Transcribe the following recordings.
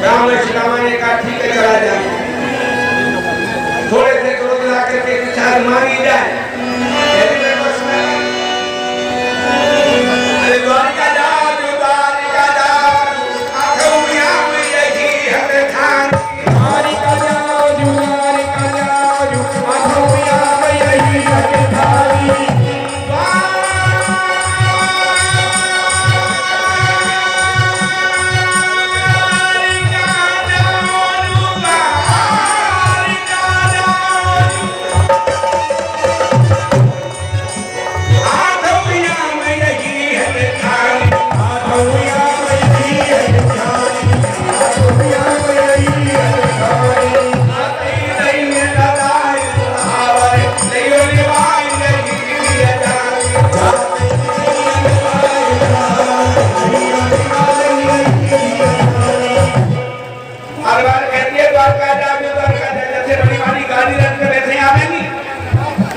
राम लक्ष्मण ने कहा ठीक है चला जाए। थोड़े से क्रोध ला करके विचार मारी जाए। अरे द्वारिका जाओ जो द्वारिका जाओ आंखों में आम यही हर खान। द्वारिका जाओ जो द्वारिका जाओ जो आंखों में आम यही हर खान।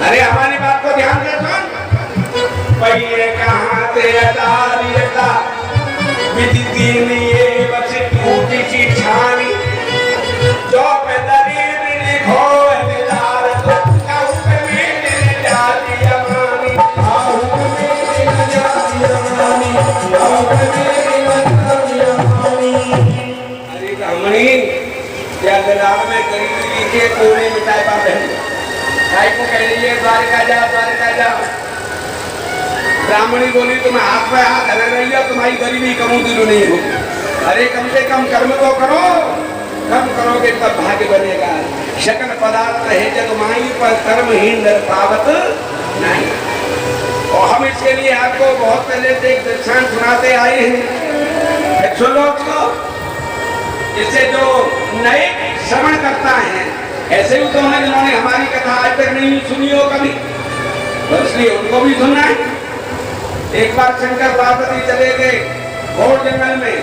अरे हमारी बात को ध्यान से सुन। पहिले कहाँ से अदारियता विदिती ये बस टूटी सी छानी जो पे दरीब लिखो दिलार तो काहू पे मेरे जाती अमानी काहू पे मेरे जाती अमानी काहू पे मेरे जाती अमानी। अरे कामणी क्या दिलार में गरीबी लिखे कोने मिटाए पाते हैं। भाई को कह लीजिए द्वारिका जाओ द्वारिका जाओ। ब्राह्मणी बोली तुम हाथ में हाथ धरे रही हो तुम्हारी गरीबी कमू दिलो नहीं होगी। अरे कम से कम कर्म तो करो, कम करोगे तब भाग्य बनेगा। शकल पदार्थ है जग माई पर कर्महीन नर पावत नहीं। और हम इसके लिए आपको बहुत पहले से एक दृष्टांत सुनाते आए हैं। सुनो इससे जो नए श्रवण करता है ऐसे ही तो है जिन्होंने हमारी कथा आज तक नहीं सुनी हो कभी, तो इसलिए उनको भी सुनना है। एक बार शंकर पार्वती चले गए घोर जंगल में,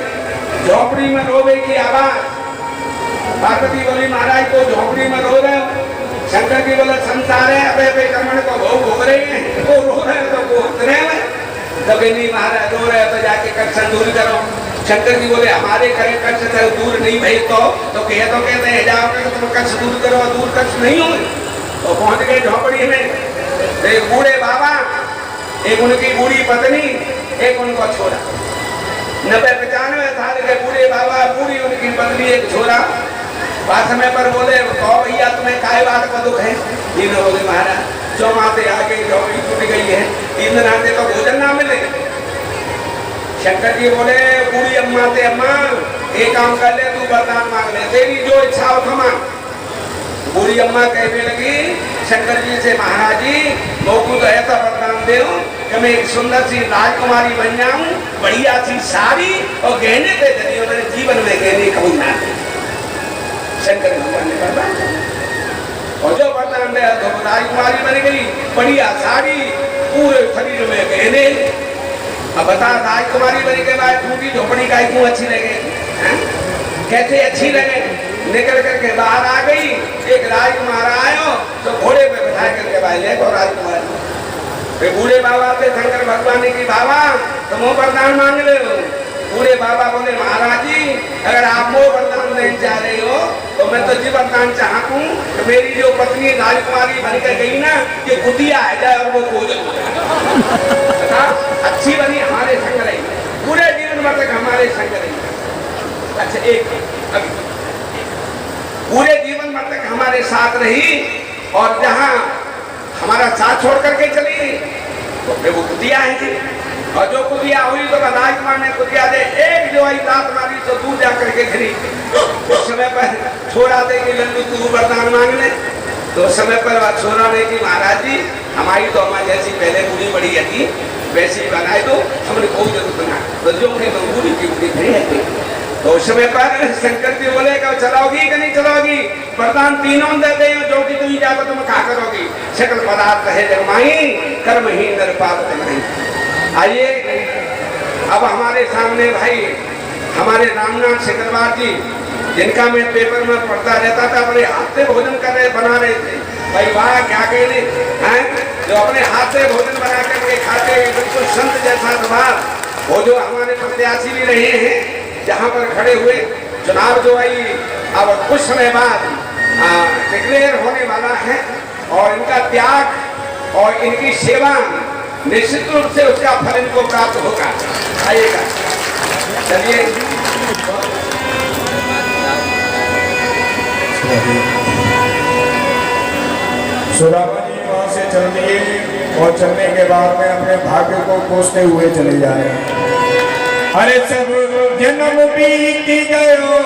झोपड़ी में रोवे की आवाज। पार्वती बोली महाराज को झोपड़ी में रो रहे हो। शंकर जी बोले संसार है अबे कर्मण को भोग भोग रहे हैं तो रो रहे हो तो हंस रहे हैं। तो नहीं महाराज रो रहे तो जाके कष्ट दूर करो। शंकर जी बोले हमारे करे कष्ट दूर नहीं भाई तो कहते हैं जाओगे तो तुम कष्ट दूर करो, दूर कष्ट नहीं होंगे। तो पहुंच गए झोपड़ी में, एक बूढ़े बाबा, एक उनकी बूढ़ी पत्नी, एक उनको छोरा। 90-95 साल के बूढ़े बाबा, बूढ़ी उनकी पत्नी, एक छोरा। बात समय पर बोले कहो भैया तुम्हें काय बात का दुख है। तीनों बोले महाराज चौमासे आगे झोपड़ी टूट गई है, 3 दिन आते तो भोजन ना मिले। शंकर जी बोले बूढ़ी अम्मा से अम्मा एक काम कर ले, तू वरदान मांग ले, तेरी जो इच्छा हो तो मांग। बूढ़ी अम्मा कहने लगी शंकर जी से महाराज जी मोकू तो ऐसा वरदान दे कि मैं एक सुंदर सी राजकुमारी बन जाऊं, बढ़िया सी साड़ी और गहने दे दे, मेरे जीवन में गहने कबू ना दे। शंकर भगवान ने वरदान और जो वरदान दिया तो राजकुमारी बन गई, बढ़िया साड़ी, पूरे शरीर में गहने। अब बता राजकुमारी बनी के बाद टूटी झोपड़ी का क्यों अच्छी लगे? कैसे अच्छी लगे? निकल करके बाहर आ गई, एक राजकुमार आयो तो घोड़े पे बैठा करके भाई ले तो राजकुमार। बूढ़े बाबा से शंकर भगवान की बाबा तुम वरदान मांग ले। बूढ़े बाबा बोले महाराज जी अगर आप वो वरदान नहीं चाह रहे हो तो मैं तो जी वरदान चाहूँ तो मेरी जो पत्नी राजकुमारी बनकर गई ना ये कुतिया है जाए और वो खोज अच्छी बनी हमारे संग रही, पूरे जीवन भर तक हमारे संग रही। अच्छा एक अभी पूरे जीवन भर तक हमारे साथ रही और जहाँ हमारा साथ छोड़ करके चली तो फिर वो कुतिया है जी। और जो कुतिया हुई तो राजकुमार ने कुतिया दे एक जो आई दांत मारी तो दूर जा करके खड़ी। उस समय पर छोड़ा दे कि लल्लू तू वरदान मांग ले। तो उस समय पर छोरा ने कि महाराज जी हमारी तो हमारी जैसी पहले बूढ़ी बड़ी थी वैसे ही बनाए दो, हमने कोई जरूरत बना तो जो बूढ़ी की बूढ़ी खड़ी रहती। तो उस समय पर शंकर जी बोले चलाओगी कि नहीं चलाओगी? वरदान तीनों दे दे जो कि तुम जाकर तुम क्या करोगी? सकल पदार्थ है जगमाई कर्महीन नर पावत नहीं। आइए अब हमारे सामने भाई हमारे रामनाथ सिकरवार जी जिनका मैं पेपर में पढ़ता रहता था, अपने हाथ से भोजन कर रहे बना रहे थे। भाई वाह क्या कहने हैं, जो अपने हाथ से भोजन बना करके खाते बिल्कुल संत जैसा स्वभाव। वो जो हमारे प्रत्याशी भी रहे हैं जहाँ पर खड़े हुए चुनाव जो है अब कुछ समय बाद डिक्लेयर होने वाला है और इनका त्याग और इनकी सेवा निश्चित रूप से उसका फल इनको प्राप्त होगा। आइएगा, चलिए। सुदामा जी वहाँ से चल दिए और चलने के बाद में अपने भाग्य को कोसते हुए चले जा रहे हैं। अरे सब जन्म बीत गयो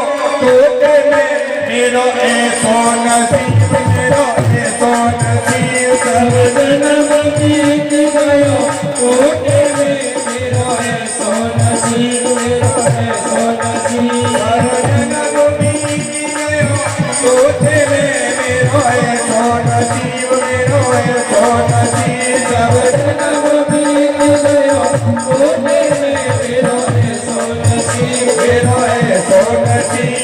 टोटे में मेरो ऐसो नसीब, मेरो ऐसो नसीब। सब जन्म बीत गयो टोटे में मेरो ऐसो नसीब, मेरो ऐसो नसीब। सब जन्म बीत गयो टोटे में मेरो ऐसो नसीब, मेरो ऐसो नसीब। सब जन्म बीत गयो टोटे में मेरो ऐसो नसीब, मेरो ऐसो नसीब।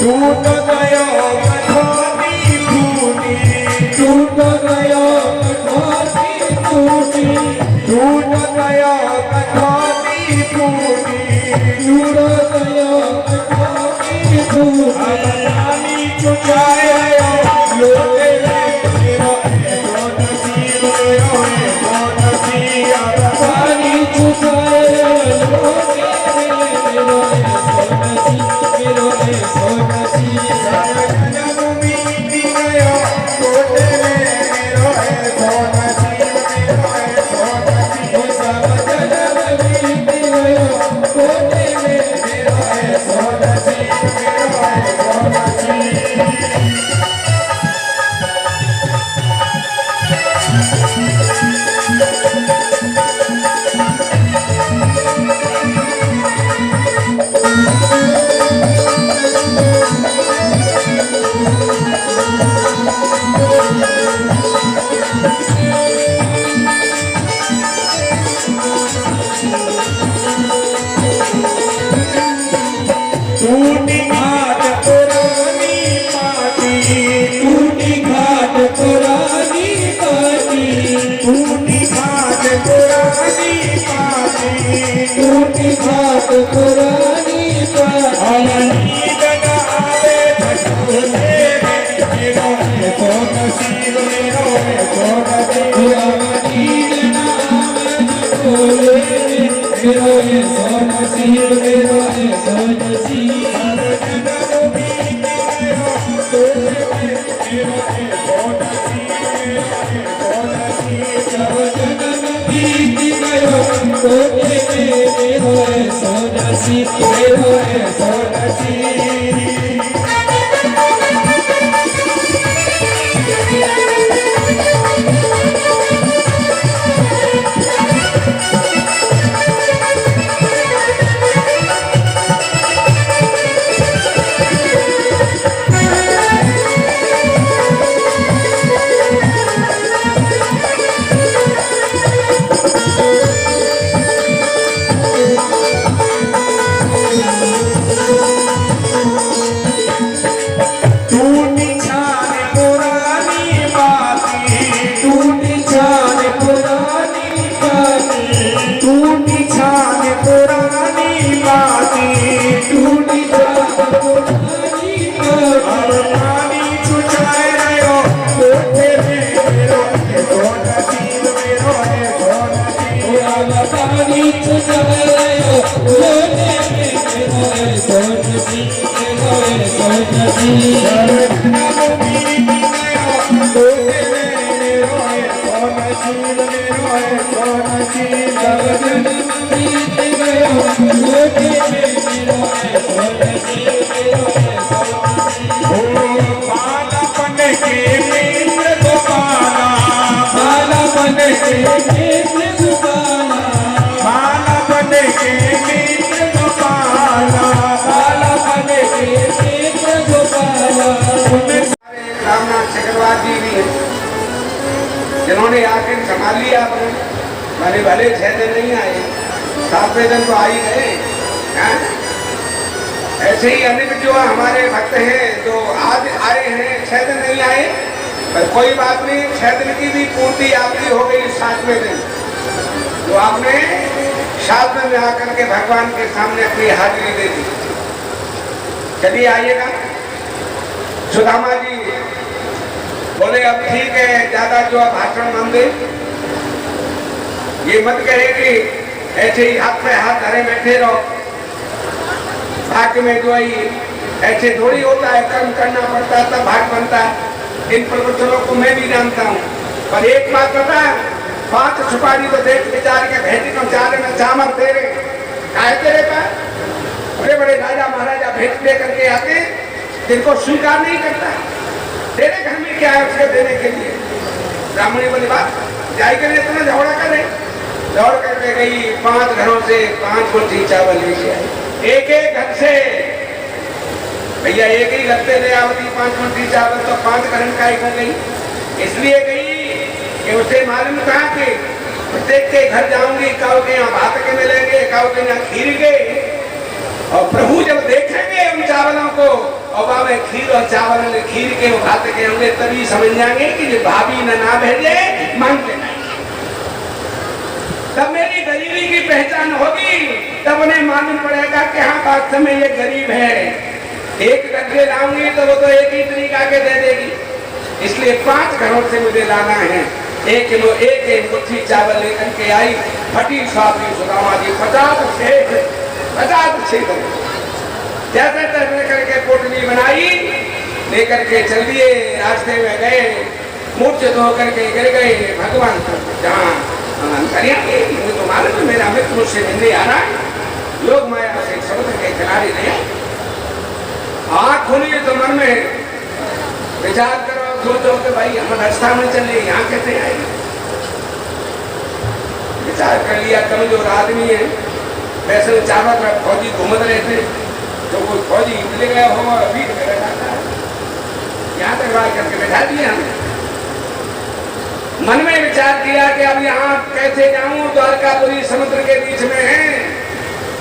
टूट गयो कठौती टूटी, टूट गयो कठौती टूटी, टूट गयो कठौती टूटी, टूट गयो कठौती टूटी। अब पानी चुकायो लोटे में मेरो ऐसो नसीब, मेरो ऐसो नसीब। अब पानी चुकायो लोटे में मेरो ऐसो नसीब, मेरो ऐसो नसीब। सब जन्म बीत गयो टोटे में मेरो ऐसो नसीब, मेरो ऐसो नसीब। सब जन्म बीत गयो टोटे में मेरो ऐसो नसीब, मेरो ऐसो नसीब। टूटी घाट पुरानी पाटी, टूटी घाट पुरानी पाटी, टूटी घाट पुरानी पाटी, टूटी घाट पुरानी पाटी। नींद न आवे झटोले में मेरो ऐसो नसीब, मेरो ऐसो नसीब। नींद न आवे झटोले में मेरो ऐसो नसीब, मेरो ऐसो नसीब। सब जन्म बीत गयो टोटे में मेरो ऐसो नसीब, मेरो ऐसो नसीब। जिन्होंने आखिर संभाल लिया अपने, मैंने भले 6 दिन नहीं आए, 7वें दिन तो आ ही गए। हाँ? ऐसे ही अनेक जो हमारे भक्त हैं जो आज आए हैं, 6 दिन नहीं आए, पर कोई बात नहीं, 6 दिन की भी पूर्ति आपकी हो गई 7वें दिन, तो आपने 7वें में आकर के भगवान के सामने अपनी हाजिरी दे दी। चलिए आइएगा। सुदामा जी बोले अब ठीक है, ज्यादा जो भाषण मन दे, ये मत कहे कि ऐसे ही हाथ पे हाथ धरे बैठे रहो। भाग्य में जो है ऐसे थोड़ी होता है, कर्म करना पड़ता है तब भाग्य बनता है। इन प्रवचनों को मैं भी जानता हूँ, पर एक बात पता है, 5 सुपारी तो देख विचार के भेजी को 4 में चामर दे रहे काहे तेरे पास। बड़े बड़े राजा महाराजा भेंट ले करके आते, जिनको स्वीकार नहीं करता, तेरे घर में क्या है उसके देने के लिए। ब्राह्मणी बोली बात जाई करे, इतना झगड़ा करे, दौड़ करके गई 5 घरों से 5 बोटी चावल लेके आई, एक एक घर से। भैया एक ही लगते ले आवती 5 बोटी चावल, तो 5 घर का ही हो गई। इसलिए गई कि उसे मालूम था कि प्रत्येक के घर जाऊंगी, काऊ के यहाँ भात के मिलेंगे, काऊ के यहाँ खीर के, और प्रभु जब देखेंगे उन चावलों को और बाबे खीर और चावल खीर के भात के होंगे, तभी समझ जाएंगे कि जो भाभी न ना भेजे मांगते नहीं। तब मेरी गरीबी की पहचान होगी, तब उन्हें मालूम पड़ेगा कि हाँ वास्तव में ये गरीब है। एक गड्ढे लाऊंगी तो वो तो एक ही तरीका के दे देगी, इसलिए 5 घरों से मुझे लाना है। 1 किलो 1 मुट्ठी चावल लेकर के आई, फटी स्वापी सुदामा जी 50 छेद जैसे तैसे करके पोटली बनाई, लेकर के चल दिए। रास्ते में गए, मूर्छित होकर के गिर गए भगवान जहाँ करिए, तो मालूम है मेरा मित्र मुझसे मिलने आ रहा है, लोग माया से समुद्र के किनारे ले। आँख खोलिए तो मन में विचार करो, सोचो कि भाई हम रास्ता में चले, यहाँ कैसे आएंगे। विचार कर लिया, कमजोर आदमी है, वैसे चारों तरफ फौजी घूमत रहे थे, तो वो फौजी निकले गया हो अभी यहाँ तक बात करके बैठा दिया हमने। मन में विचार किया कि अब यहाँ कैसे जाऊं, द्वारकापुरी समुद्र के बीच में है।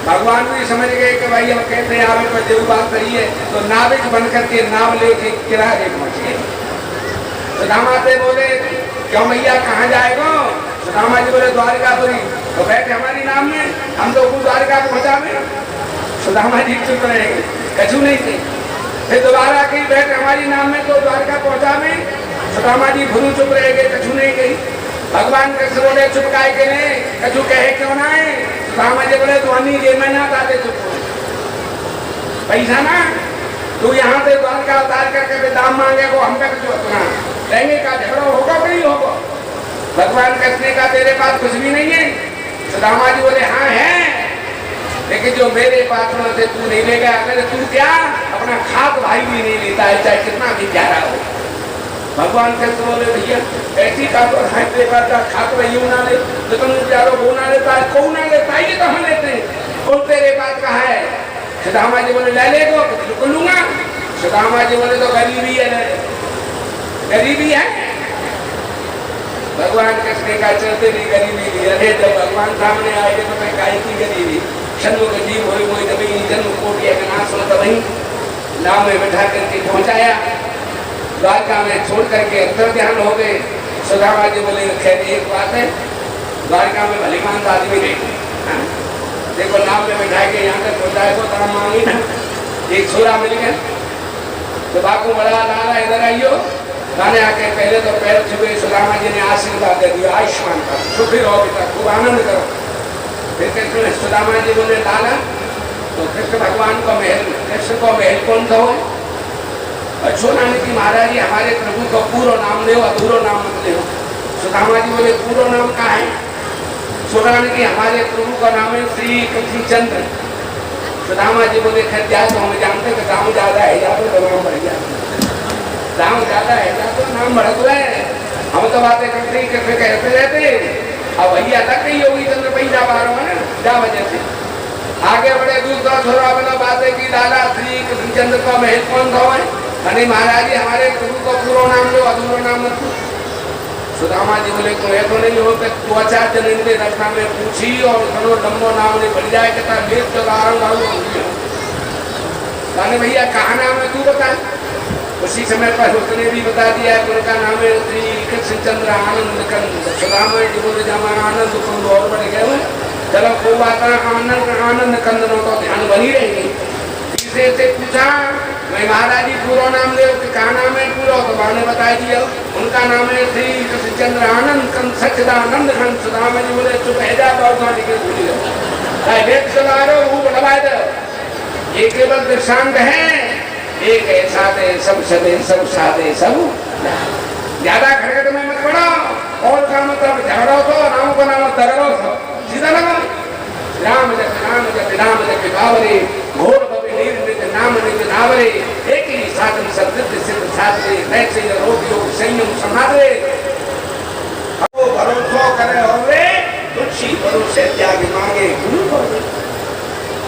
भगवान भी समझ गए कि भाई अब कैसे आवे पर जरूर बात सही है, तो नाविक बनकर के नाव लेके किनारे पहुंचे। सुदामा से बोले क्यों भैया कहाँ जाएगा। सुदामा जी बोले द्वारकापुरी। तो बैठे हमारी नाम में, हम लोग द्वारका पहुंचा में। सुदामा जी चुप रहेंगे, कछु नहीं थे। फिर दोबारा कहीं बैठे हमारी नाम में, तो द्वारका पहुंचा में। सुदामा जी भुरू चुप रहेंगे, कछु नहीं गई। भगवान कृष्ण बोले चुप काहे के नहीं, कछु कहे क्यों ना है। सुदामा जी बोले ध्वनि ये मैं ना ताते चुप पैसा ना, तू यहाँ से द्वारका उतार करके दाम मांगे वो हम तक जो अपना लेंगे का झगड़ा होगा कि नहीं होगा। भगवान कृष्ण का तेरे पास कुछ भी नहीं है। सुदामा जी बोले हाँ है, लेकिन जो मेरे पास से तू नहीं लेगा, अगर तू क्या अपना खाक भाई भी नहीं लेता है, चाहे कितना भी प्यारा हो। भगवान कृष्ण बोले भैया ऐसी का तो खाक भाई ना ले, तो तुम प्यारो वो ना लेता है, कौन ना लेता है, ये तो हम लेते हैं। और तेरे पास कहा है। सुदामा जी बोले ले लेगो, बिल्कुल लूंगा। सुदामा जी बोले तो गरीबी है, गरीबी है। भगवान कृष्ण का चलते भी गरीबी थी। अरे जब भगवान सामने आएगा तो मैं काहे की गरीबी, शंभु जीव हो कोई कभी जन्म कोटि अगनाश हो, तभी नाव में बैठा करके पहुंचाया। द्वारका में छोड़ करके अंतर ध्यान हो गए। सुदामा जी बोले खैर एक बात है, द्वारका में भलीमान आदमी नहीं, देखो नाव में बैठा के यहाँ तक पहुंचाए तो दाम मांगी ना, एक छोरा मिल गया। तो बापू बड़ा लाला इधर आइयो, गाने आके पहले तो पैर छुए। सुदामा जी ने आशीर्वाद दे दिया, आयुष्मान करो, सुखी रहो बेटा, खूब आनंद करो। फिर कृष्ण सुदामा जी बोले लाला, तो कृष्ण भगवान को महल, कृष्ण को महल कौन था हो। और छोना ने कि महाराज जी हमारे प्रभु को पूरा नाम ले, अधूरो नाम मत ले। सुदामा जी बोले पूरा नाम का है। छोना ने कि हमारे प्रभु का नाम है श्री कृष्णचंद्र। सुदामा जी बोले खैर क्या तो हम जानते कि दाम ज्यादा है, या तो नाम बढ़ गया, दाम ज्यादा है या तो नाम बढ़ गया है। हम तो बातें करते ही करते कहते रहते। अब भैया तक नहीं होगी चंद्र पैसा बार है ना, जा वजह से आगे बढ़े। दूसरा छोरा वाला बातें की लाला श्री कृष्णचंद्र का महल कौन था है। अरे महाराज जी हमारे प्रभु को पूरा नाम लो, अधूरो नाम मत लो। सुदामा जी बोले तो ऐसा नहीं हो कि तू अच्छा जन इनके रचना में पूछी और कनो लंबो नाम ने बढ़ जाए कि तार लेप तो गारम गालू कहने भैया कहा नाम है तू बता। उसी समय पर उसने भी बता दिया कि उनका नाम है श्री कृष्णचंद्र आनंद कंद। सुदामा जी बोले जमा आनंद कंद और बढ़ गए हुए चलो खूब आता आनंद कंद नो तो ध्यान बनी रहेगी। तीसरे से पूछा मैं महाराज जी पूरा नाम ले कहा नाम है पूरा तो मैंने बता दिया उनका नाम है श्री कृष्णचंद्र आनंद कंद सच्चिदानंद खंड। सुदामा जी बोले चुप है जा बहुत मानी के भूल गए ये केवल दृष्टांत है एक ऐसा दे सब सदे सब सादे सब ज्यादा खड़गट में मत पड़ो और का मतलब झगड़ो तो राम को नाम दगड़ो तो सीधा लगा राम जप बावरे घोर बबे नीर नित नाम नित नावरे एक ही साधन सद्दित सिद्ध साधे नैसे रोग योग संयम समाधे वो भरोसा करे होवे तुलसी भरोसे त्याग मांगे गुरु को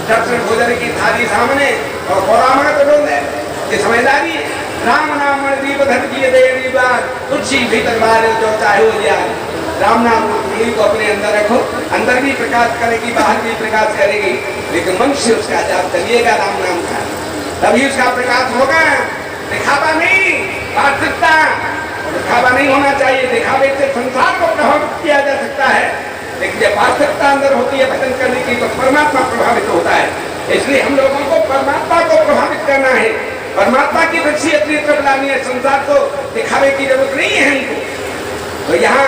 दर्शन भोजन की थाली सामने और कोरामा तो बोल दे ये समझदारी है। राम नाम दीप धन की देवी बात तुलसी भीतर बाहर जो चाहे हो जाए राम नाम को अपने अंदर रखो अंदर भी प्रकाश करेगी बाहर भी प्रकाश करेगी लेकिन मनुष्य उसका जाप चलिएगा राम नाम का तभी उसका प्रकाश होगा। दिखावा नहीं वास्तविकता दिखावा नहीं होना चाहिए। दिखावे से संसार को प्रभावित किया जा सकता है लेकिन जब वास्तविकता अंदर होती है भजन करने की तो परमात्मा प्रभावित होता है। इसलिए हम लोगों को परमात्मा को प्रभावित करना है परमात्मा की दृष्टि अपनी तरफ लानी है। संसार को दिखावे की जरूरत नहीं है हमको। तो यहाँ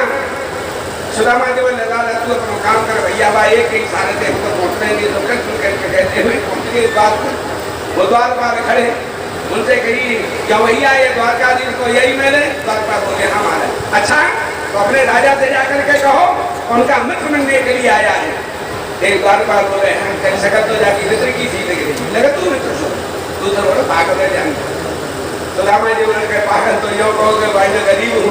सुदामा जी बोले दादा तू अपना काम कर भैया भाई एक ही सारे थे तो पहुंचने नहीं तो कृष्ण करके कहते हुए पहुंच गए द्वार पर। वो द्वार पर खड़े उनसे कही क्या भैया ये द्वारकाधीश को यही मिले द्वारका बोले हमारा अच्छा तो अपने राजा से जाकर के कहो उनका मित्र मिलने के लिए आया है। एक द्वारपाल बोले हम कह सकत तो जाके मित्र की सीट लगे तू मित्र सो दूसरा बोलो पागल है जान। सुदामा जी बोले पागल तो यो कहोगे भाई मैं गरीब हूँ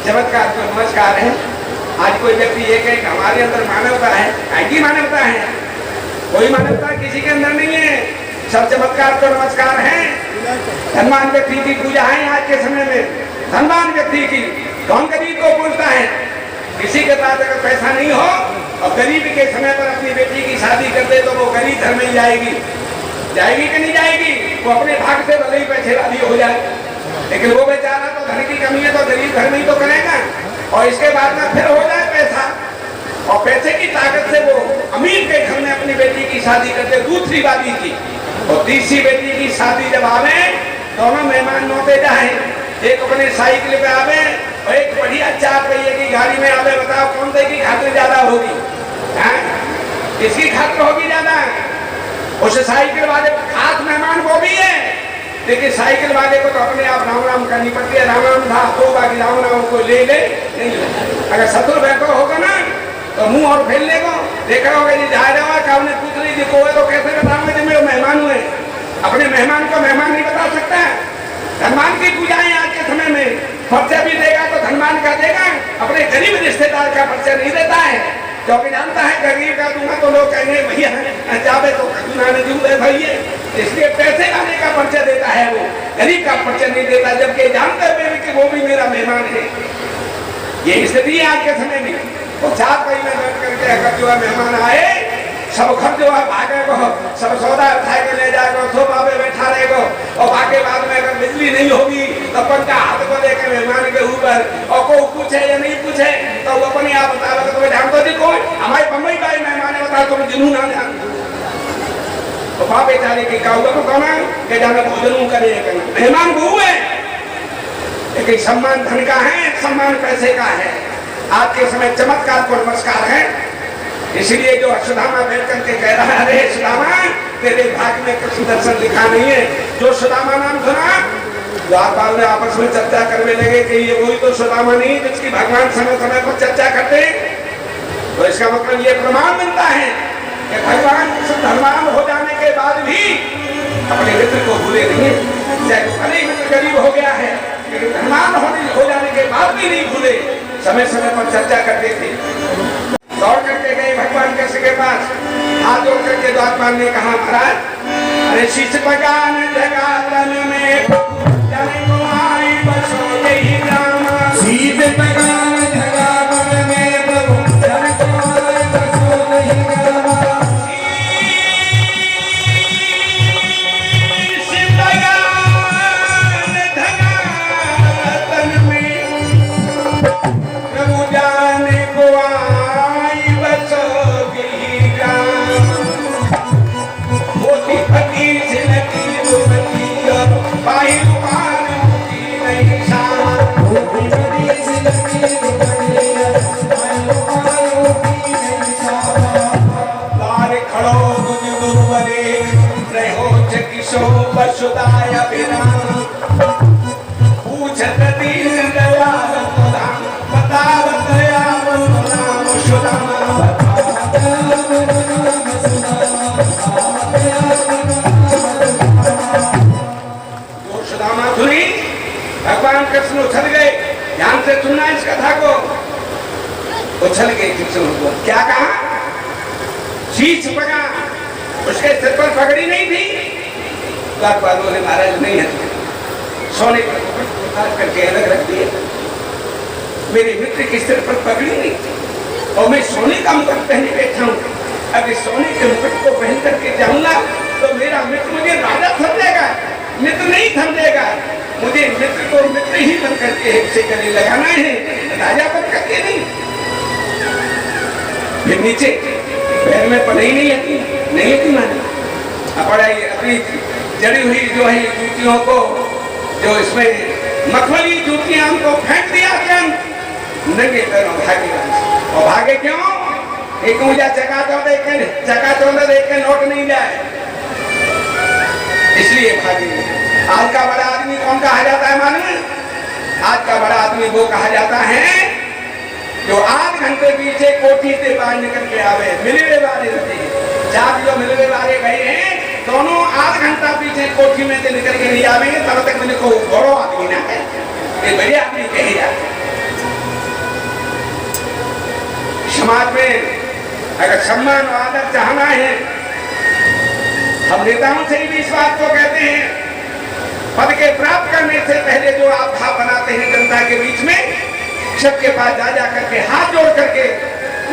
चमत्कार को नमस्कार है। आज कोई व्यक्ति ये कहे हमारे अंदर मानवता है ऐसी मानवता है कोई मानवता किसी के अंदर नहीं है। सब चमत्कार को नमस्कार है। धनवान व्यक्ति की पूजा है आज के समय में धनवान व्यक्ति की कौन गरीब को पूछता है। किसी के पास अगर पैसा नहीं हो और गरीब के समय पर अपनी बेटी की शादी कर दे तो वो गरीब घर में ही जाएगी कि नहीं जाएगी। वो अपने भाग से भले ही पैसे वाली हो जाए लेकिन वो बेचारा तो धन की कमी है तो गरीब घर में ही तो करेगा और इसके बाद में फिर हो जाए पैसा और पैसे की ताकत से वो अमीर के घर में अपनी बेटी की शादी करते दूसरी वाली की और तीसरी बेटी की शादी जब आवे दोनों मेहमान नौते जाए एक अपने साइकिल पे आवे और एक बढ़िया 4 पहिए की गाड़ी में आवे। बताओ कौन सी की खातिर ज्यादा होगी किसकी खातिर होगी ज्यादा। उस साइकिल वाले खास मेहमान वो भी है लेकिन साइकिल वाले को तो अपने आप राम राम करनी पड़ती है। राम राम था तो बाकी राम राम को ले नहीं अगर शत्रु बैठो होगा ना तो मुंह और फैल लेगा देखा होगा जी जा रहा है आपने पूछ लीजिए को तो कैसे बताऊंगा जी मेरे मेहमान हुए अपने मेहमान को मेहमान नहीं बता सकता। धनवान की पूजाएं आज के समय में परिचय भी देगा तो धनवान का देगा अपने गरीब रिश्तेदार का परिचय नहीं देता है क्योंकि जानता है गरीब का दूंगा तो लोग कहेंगे भैया जावे तो दूंगे भैया इसलिए पैसे लाने का परिचय देता है वो गरीब का परिचय नहीं देता जबकि जानते हुए कि वो भी मेरा मेहमान है। ये स्थिति है आज के समय में। वो 4 पहिए में बैठ करके अगर जो है मेहमान आए सब घर जो है भागे को सब सौदा उठा के ले जाएगा सोफा पे बैठा रहेगा और भागे बाद में अगर बिजली नहीं होगी तो पंखा हाथ को लेकर मेहमान के ऊपर और कोई पूछे या नहीं पूछे तो वो अपने आप बता रहे तुम्हें जानते जी कोई हमारे बम्बई का ही मेहमान है बता तुम जिनू ना जान तो वहां बेचारे की का हुआ कौन है कि जाना भोजन करे मेहमान वो है लेकिन सम्मान धन का है सम्मान पैसे का है। आज के समय चमत्कार को नमस्कार है। इसलिए जो सुदामा बैठ करके कह रहा है अरे सुदामा तेरे भाग में कृष्ण दर्शन लिखा नहीं है। जो सुदामा नाम सुना द्वारपाल ने आपस में चर्चा करने लगे कि ये वही तो सुदामा नहीं जिसकी भगवान समय समय पर चर्चा करते तो इसका मतलब ये प्रमाण मिलता है कि भगवान धनवान हो जाने के बाद भी अपने मित्र को भूले नहीं चाहे भले ही मित्र गरीब हो गया है लेकिन धनवान हो जाने के बाद भी नहीं भूले समय समय पर चर्चा करते थे। दौड़ करके गए भगवान कृष्ण के पास हाथ जोड़ करके द्वारपाल ने कहा महाराज अरे शीश बगान जगातन में शीश ध्यान से सुनना इस कथा को। उछल गई कृष्ण को, क्या कहा? शीश पका, उसके सिर पर पगड़ी नहीं थी। बात बोले महाराज नहीं है, सोने पर उतार करके अलग रख दिए। मेरे मित्र के सिर पर पगड़ी नहीं थी और मैं सोने का मुकुट पहने बैठा हूँ। अगर सोने के मुकुट को पहन करके जाऊंगा तो मेरा मित्र मुझे राजा समझेगा, मित्र नहीं समझेगा। मुझे मित्र को मित्र ही बन करके से गले लगाना है, राजा बन करके नहीं। फिर नीचे पैर में पढ़ाई नहीं आती माने पढ़ाई अपनी जड़ी हुई जो है जूतियों को, जो इसमें मखमली जूतियां हमको फेंक दिया नंगे पैरों भागे। और भागे क्यों? एक मुझे चकाचौंध देख के लौट नहीं जाए, इसलिए भागे। आज का बड़ा आदमी कौन कहा जाता है मालूम? आज का बड़ा आदमी वो कहा जाता है जो 8 घंटे पीछे कोठी से बाहर निकल के आवे। मिलवे वाले चार जो मिलवे वाले गए हैं दोनों 8 घंटा पीछे कोठी में से निकल के नहीं आवेंगे, तब तक मुझे को बड़ो आदमी ना है, ये बड़े आदमी कहे जाते। समाज में अगर सम्मान और आदर चाहना है, हम नेताओं से भी इस बात को कहते हैं, पद के प्राप्त करने से पहले जो आप भाव बनाते हैं जनता के बीच में, सबके पास जा करके हाथ जोड़ करके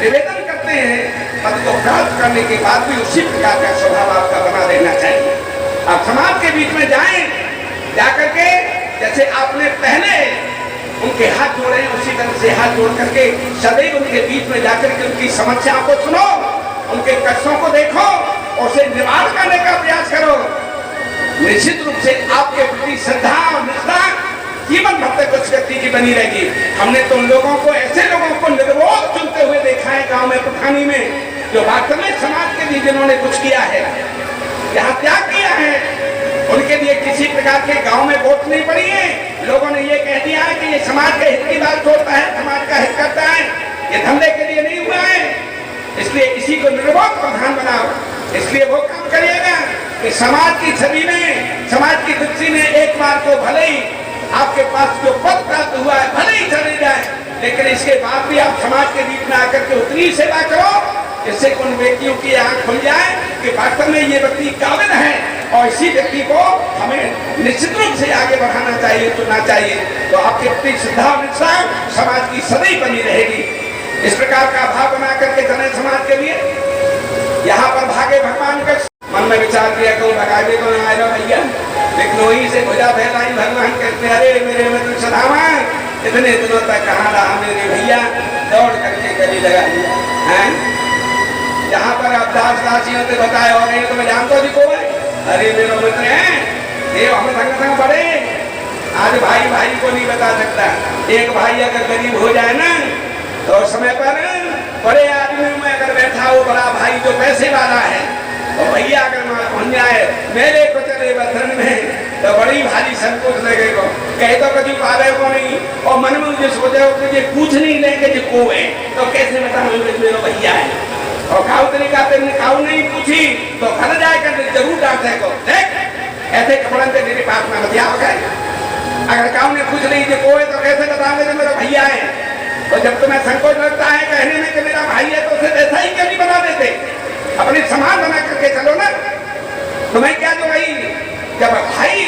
निवेदन करते हैं, पद को प्राप्त करने के बाद भी उसी प्रकार का स्वभाव आपका बना देना चाहिए। आप समाज के बीच में जाएं, जाकर के जैसे आपने पहले उनके हाथ जोड़े, उसी तरह से हाथ जोड़ करके सदैव उनके बीच में जाकर के उनकी समस्याओं को सुनो, उनके कष्टों को देखो और उसे निवारण करने का प्रयास करो। निश्चित रूप से आपके प्रति श्रद्धा और निष्ठा जीवन भर तक उस व्यक्ति की बनी रहेगी। हमने तो लोगों को, ऐसे लोगों को निर्वोध चुनते हुए देखा है गांव में, प्रधानी में, जो वास्तव में समाज के लिए जिन्होंने कुछ किया है, यहाँ त्याग किया है, उनके लिए किसी प्रकार के गांव में वोट नहीं पड़ी है। लोगों ने ये कह दिया है कि ये समाज के हित की बात छोड़ता है, समाज का हित करता है, ये धंधे के लिए नहीं हुआ है, इसलिए इसी को निर्वोध प्रधान बनाओ। इसलिए वो काम करिएगा कि समाज की छवि में, समाज की दृष्टि में एक बार तो भले ही आपके पास जो पद प्राप्त हुआ है भले ही चले जाए, लेकिन इसके बाद भी आप समाज के बीच में आकर के उतनी सेवा करो जिससे उन व्यक्तियों की आंख खुल जाए कि वास्तव में ये व्यक्ति काबिल है और इसी व्यक्ति को हमें निश्चित रूप से आगे बढ़ाना चाहिए, चुनना चाहिए। तो आपके प्रति श्रद्धा और निष्ठा समाज की सदैव बनी रहेगी। इस प्रकार का भाव बना करके चले समाज के लिए। यहाँ पर भागे भगवान का मन में विचार किया कहूँ भगावे को ना आएगा भैया, लेकिन वहीं से भुजा फैलाई भगवान कहते अरे मेरे मित्र सदामा इतने दिनों तक कहाँ रहा मेरे भैया, दौड़ करके गली लगा दिया है। यहाँ पर आप दास दासियों से बताए और नहीं तो मैं जानता जी को है, अरे मेरे मित्र हैं ये हम संग बड़े, आज भाई भाई को नहीं बता सकता। एक भाई अगर गरीब हो जाए ना तो समय पर बड़े आदमी में अगर बैठा हो बड़ा भाई जो पैसे वाला है, और भैया अगर पहुंच जाए मेरे को चले बधन में तो बड़ी भारी संकोच लगेगा, कहे तो कभी पावे को नहीं और मन में मुझे सोचे हो मुझे पूछ नहीं लेंगे जो को है तो कैसे बताऊं मेरा भैया है। और खाऊ तरीका से खाऊ नहीं पूछी तो घर जाकर जरूर डांटे को देख ऐसे कपड़े से मेरे पास में बतिया गए। अगर काऊ ने पूछ ली जो को है तो कैसे बताओगे जो मेरा भैया है। तो जब तुम्हें संकोच लगता है कहने में कि मेरा भाई है तो उसे ऐसा ही क्यों नहीं बना देते, अपने समान बना करके चलो ना। तुम्हें क्या जो भाई जब भाई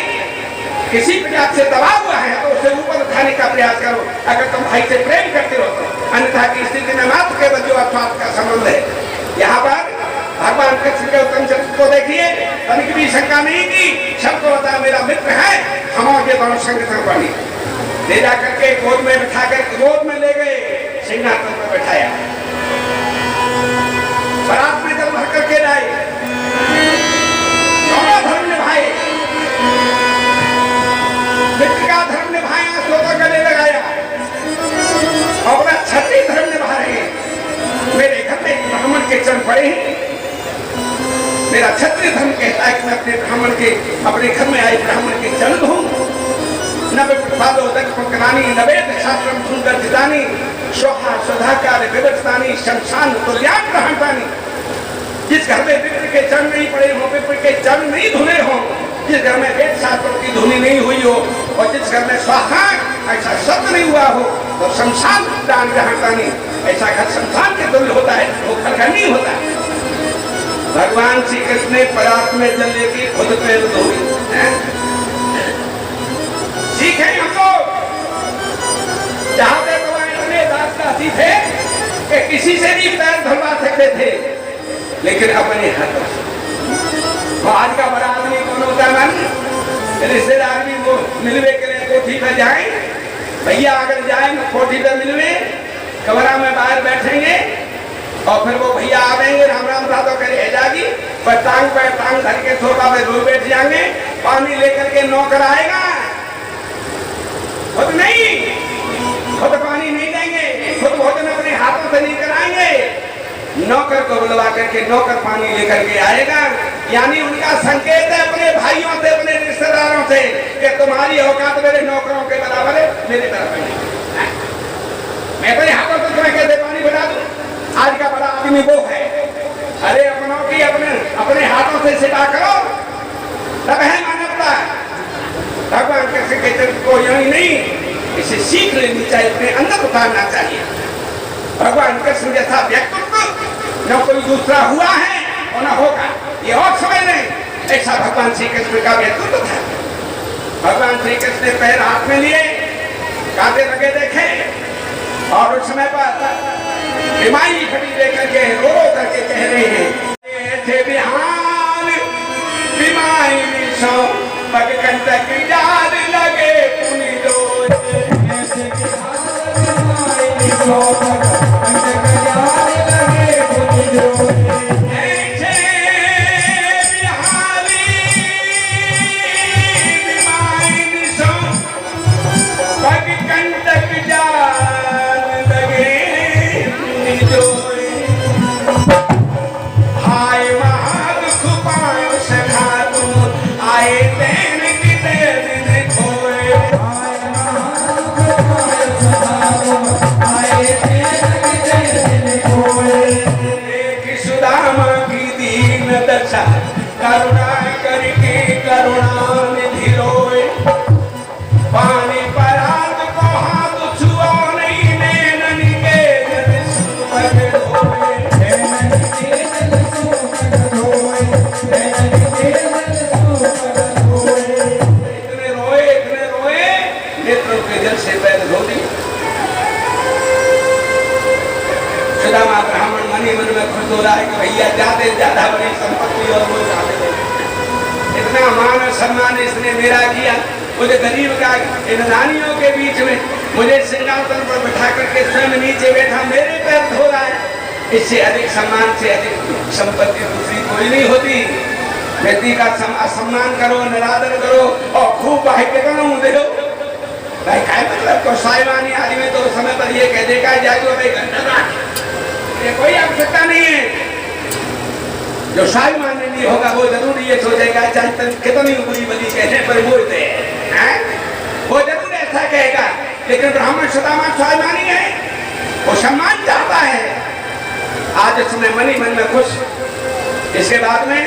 किसी प्रकार से दबा हुआ है तो उसे ऊपर उठाने का प्रयास करो, अगर तुम भाई से प्रेम करते हो तो, अन्यथा की स्थिति में मात्र केवल जो अर्थात का संबंध है। यहाँ पर भगवान कृष्ण के उत्तम चरित्र को देखिए, तनिक भी शंका नहीं की, सबको बता मेरा मित्र है, हम आगे दोनों संगठन बनी ले जा करके गोद में बिठा कर गोद में ले गए, सिंहासन पर बैठाया, बारात में जल भर करके लाए, दोनों धर्म निभाए, मित्र का धर्म निभाया, सोता गले लगाया और अपना क्षत्रिय धर्म निभा रहे हैं। मेरे घर में ब्राह्मण के चरण पड़े हैं, मेरा क्षत्रिय धर्म कहता है कि मैं अपने ब्राह्मण के अपने घर में आए ब्राह्मण के चरण हूँ। नवे प्रतिपादो दक्षिणानी नवेद शास्त्रम सुंदर जितानी सोहा सुधाकार विवक्षतानी शमशान तुल्यान ग्रहणतानी। जिस घर में विप्र के चरण नहीं पड़े हो, विप्र के चरण नहीं धुले हो, जिस घर में वेद शास्त्रों की धुनी नहीं हुई हो और जिस घर में स्वाहा ऐसा शब्द नहीं हुआ हो, तो शमशान दान जहाँ पानी ऐसा घर शमशान के तुल्य होता है, वो घर का नहीं होता। भगवान श्री कृष्ण ने परात में जल लेके खुद पैर धोए। सीखे हम लोग जहाँ पे तो इतने दासी थे कि किसी से भी पैर धुलवा सकते थे, लेकिन अपने हाथों से। आज का बड़ा आदमी कौन होता है? मन रिश्तेदार भी वो मिलवे के लिए कोठी पे जाए, भैया अगर जाएंगे कोठी पे मिलवे, कमरा में बाहर बैठेंगे और फिर वो भैया आवेंगे, राम राम साधो करे जागी, पर टांग धर के सोफा पे दूर बैठ जाएंगे, पानी लेकर के नौकर आएगा, खुद नहीं, खुद पानी नहीं देंगे, खुद भोजन अपने हाथों से नहीं कराएंगे, नौकर को बुलवा करके नौकर पानी लेकर के आएगा। यानी उनका संकेत है अपने भाइयों से, अपने रिश्तेदारों से कि तुम्हारी औकात मेरे नौकरों के बराबर है, मेरे तरफ नहीं। मैं अपने हाथों से तुम्हें कैसे पानी बना दूं? आज का बड़ा आदमी वो है। अरे अपनों की अपने हाथों से सेवा करो, तब है मानवता। भगवान कृष्ण के चरित्र को यही नहीं, इसे सीख लेनी चाहिए, अपने अंदर उतारना चाहिए। भगवान कृष्ण जैसा व्यक्तित्व न कोई दूसरा हुआ है और न होगा, ये और समझ लें। ऐसा भगवान श्री कृष्ण का व्यक्तित्व था। भगवान श्री कृष्ण ने पैर हाथ में लिए, कांटे लगे देखे, और उस समय पर बीमारी खड़ी लेकर के रो करके कह रहे हैं, थे बिहान बीमारी सो पगकंटक याद लगे पुनि दो, ऐसे बिहान सो पगकंटक याद लगे पुनि दो, ऐसे बिहारी बीमारी सो पगकंटक याद लगे पुनि दो, हाय महादुख पायो सखा तुम आए देन की देन खोए, हाय महादुख पायो सखा तुम आए देन की देन खोए, एक सुदामा की दीन दशा करुणा करके करुणा निधि रोए, पानी परात को हाथ छुआ नहीं नैनन के जल सुपग धोए, नैनन के जल सुपग धोए, नैनन के जल सुपग धोए, इतने रोए नेत्रों के जल से पैर धो दिए। सुदामा ब्राह्मण मनी मन में खुश हो रहा है कि भैया ज्यादा से ज्यादा बड़ी संपत्ति और वो चाहते थे, इतना मान और सम्मान इसने मेरा किया, मुझे गरीब का इन रानियों के बीच में मुझे सिंहासन पर बैठा करके स्वयं नीचे बैठा मेरे पैर धो रहा है, इससे अधिक सम्मान से अधिक संपत्ति दूसरी कोई नहीं होती। व्यक्ति का सम्मान करो, निरादर करो और खूब भाग्य का नाम दे दो। भाई क्या मतलब तो साइवानी आदमी तो उस समय पर ये कह देगा जाओ भाई घंटा, ये कोई आवश्यकता नहीं है। जो शाही मानने नहीं होगा वो जरूर ये सोचेगा चाहे कितनी बुरी बली कहने पर बोलते हैं, वो जरूर ऐसा कहेगा। लेकिन ब्राह्मण सुदामा स्वाभिमानी है, वो सम्मान चाहता है। आज उसने मनी मन में खुश। इसके बाद में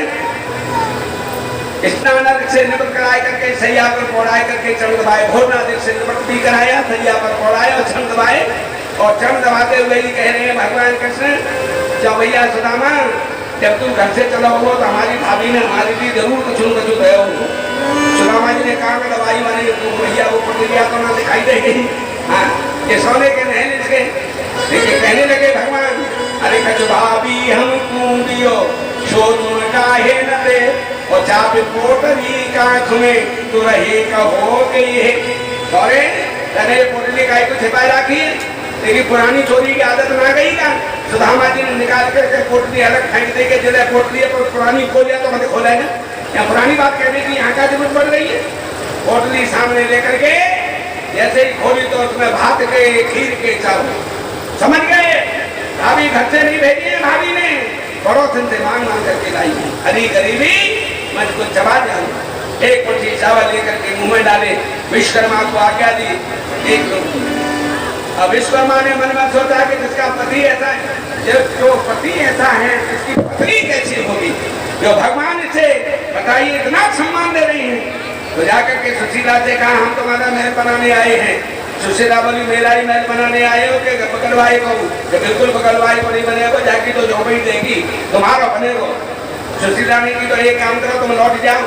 स्नान से निवृत्त कराए करके सैया पर पौड़ाए करके चरण दबाए, भोजनादि से निवृत्त भी कराया, सैया पर पौड़ाए और चरण दबाए, और चरण दबाते हुए ही कह रहे हैं भगवान कृष्ण, जब भैया सुदामा जब तुम घर से चला हो तो हमारी भाभी ने हमारे लिए जरूर कुछ गए हो। सुदामा जी ने कहा दवाई वाली भैया वो प्रतिक्रिया तो ना दिखाई देगी। हाँ, ये सोने के नहल इसके देखिए कहने लगे भगवान, अरे कछ भाभी हम दियो शोधुन काहे न दे, और चाप पोटली कांख में तो रहे का हो गई है। अरे तने पोटली काहे को छिपाए रखी है, लेकिन पुरानी चोरी की आदत ना गई का। सुदामा जी ने निकाल कर पोटली अलग फेंक दे के जिले पोटली पर पुरानी खोलिया तो मत खोलेगा, या पुरानी बात कहने की यहाँ का जरूरत पड़ रही है। पोटली सामने लेकर के जैसे ही खोली तो उसमें भात के खीर के चावल, समझ गए भाभी घर से नहीं भेजी है, भाभी ने पड़ोसन से मांग करके लाई है। हरी गरीबी मन को चबा जाए। एक मुट्ठी चावल लेकर के मुंह में डाले, विश्वकर्मा को आज्ञा दी एक लोग। अब विश्वकर्मा ने मन में सोचा कि जिसका पति ऐसा है, जो पति ऐसा है इसकी पत्नी कैसी होगी, जो भगवान इसे बताइए इतना सम्मान दे रही है। तो जाकर के सुशीला से कहा हम तुम्हारा महल बनाने आए हैं, सुशीला बोली मेरा ही महल बनाने आए हो कि बकलवाई को? कि बिल्कुल बकलवाई को नहीं बनेगा, जाके तो झोपड़ी देगी, तुम्हारा बनेगा। सुशीला ने की तो एक काम करो, तुम लौट जाओ,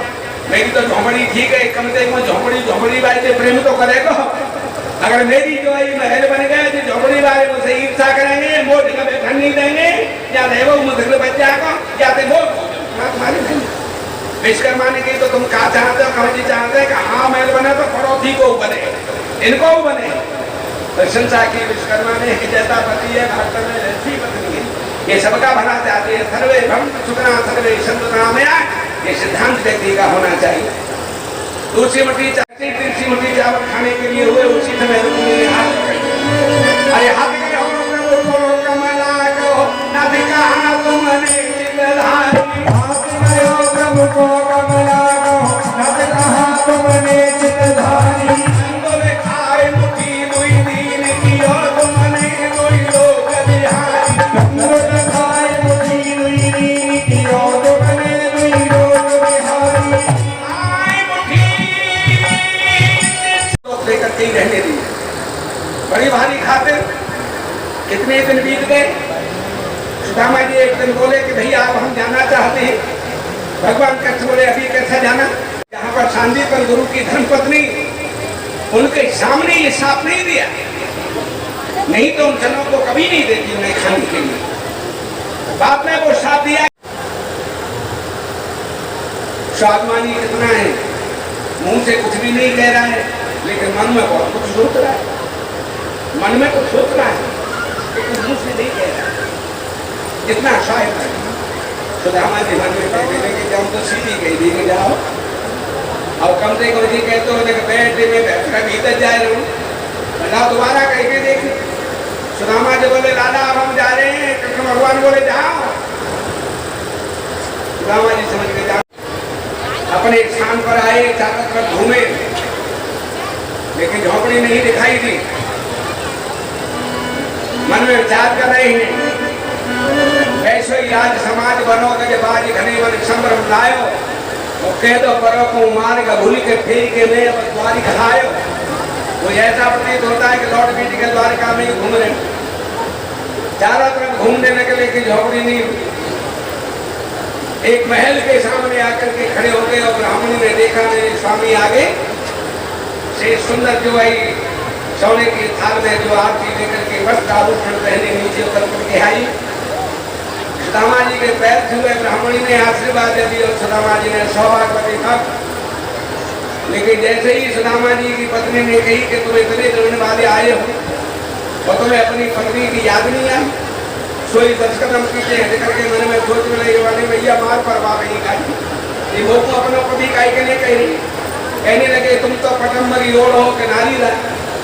मेरी तो झोपड़ी ठीक है, कम से कम झोपड़ी वाले से प्रेम तो करेगा। अगर मेरी जो है महल बन गए तो झोपड़ी वाले मुझसे ईर्षा करेंगे, मोट का बैठन नहीं देंगे, या देवो मुझसे बच्चा को या दे वो तुम्हारी नहीं। विश्वकर्मा ने की तो तुम कहा चाहते हो? कहा जी चाहते हैं कि हाँ महल बना तो पड़ोसी को बने, इनको बने। प्रशंसा की विश्वकर्मा ने कि जैसा पति है भारत में ऐसी पत्नी है, ये सबका भला चाहते हैं। सर्वे भ्रम सुखना सर्वे संतनामया, ये सिद्धांत व्यक्ति का होना चाहिए। दूसरी मुट्ठी तीसरी मुट्ठी चावल खाने के लिए हुए, उसी समय रुक्मिणी ने हाथ पकड़े। अरे हाथ पकड़े हो कमला को न दिखा तुमने चितधारी, हाथ गयो प्रभु को कमला को न दिखा तुमने चितधारी। बोले खाए मुट्ठी दुई दीन कियो तुमने दुई लोक बिहारी। नंद खाए मुट्ठी दुई दीन कियो तुमने दुई लोक बिहारी। आई मुट्ठी लेकर के ही रहने दी, बड़ी भारी खातिर। कितने दिन बीत गए। सुदामा जी एक दिन बोले कि भैया अब हम जाना चाहते हैं। भगवान कृष्ण बोले अभी कैसे जाना? यहाँ पर सांदीपन गुरु की धर्मपत्नी उनके सामने ये साफ नहीं दिया, नहीं तो उन जनों को कभी नहीं देती उन्हें खाने के लिए। बाद में वो साफ दिया। स्वाभिमानी कितना है, मुंह से कुछ भी नहीं कह रहा है, लेकिन मन में बहुत कुछ सोच रहा है। मन में कुछ सोच रहा है लेकिन मुंह से नहीं कह रहा है। कितना शायद है। सुदामा जी मन में कहते थे कि जब तो सीधी गई थी कि जाओ, और कम से कम जी कहते हो बैठ में बैठकर भीतर जा रहा हूँ, भला दोबारा कह के देखे। सुदामा जी बोले लाला अब हम जा रहे हैं। कृष्ण भगवान बोले जाओ। सुदामा जी समझ के जाओ। अपने स्थान पर आए, चारों तरफ घूमे, लेकिन झोपड़ी नहीं दिखाई दी। मन में विचार कर रहे हैं ऐसो ही आज समाज बनो के बाद घने वन संभ्रम लायो, और कह दो परो को मार का भूल के फेर के में द्वारी खायो। वो ऐसा प्रतीत होता है कि लौट पीट के द्वारिका में ही घूम रहे, चारों तरफ घूमने लगे, लेकिन झोपड़ी नहीं। एक महल के सामने आकर के खड़े हो गए, और ब्राह्मणी ने देखा मेरे स्वामी आगे से सुंदर जो है सोने की थाल में जो आरती लेकर के वस्त्र आभूषण पहने नीचे उतर करके आई। सुदामा जी के पैर छुए, ब्राह्मणी ने आशीर्वाद दे दिया, और सुदामा जी ने सौभाग्यवती भक्त। लेकिन जैसे ही सुदामा जी की पत्नी ने कही कि तुम इतने दिन वाले आए हो और तुम्हें अपनी पत्नी की याद नहीं आई, सोई 10 कदम पीछे हट करके मन में सोच में लगे वाले भैया मार परवा नहीं खाई। वो को अपना पति काई के लिए कही, कहने लगे तुम तो पटम्बरी ओढ़ हो के नारी ला,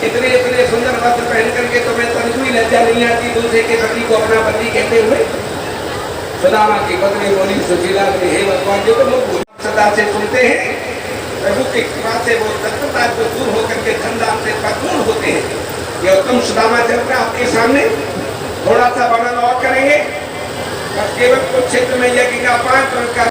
इतने इतने सुंदर वस्त्र पहन करके तुम्हें तनिक भी लज्जा नहीं आती दूसरे के पति को अपना पति कहते हुए। सुदामा की पत्नी बोली सुशीला ने हे भगवान जो तो लोग सदा से सुनते हैं, प्रभु की कृपा से वो तत्वता जो दूर होकर के धनदान से परिपूर्ण होते हैं। ये उत्तम सुदामा चरित्र आपके सामने थोड़ा सा वर्णन और करेंगे, बस केवल कुछ क्षेत्र में यज्ञ का 5 वर्ष का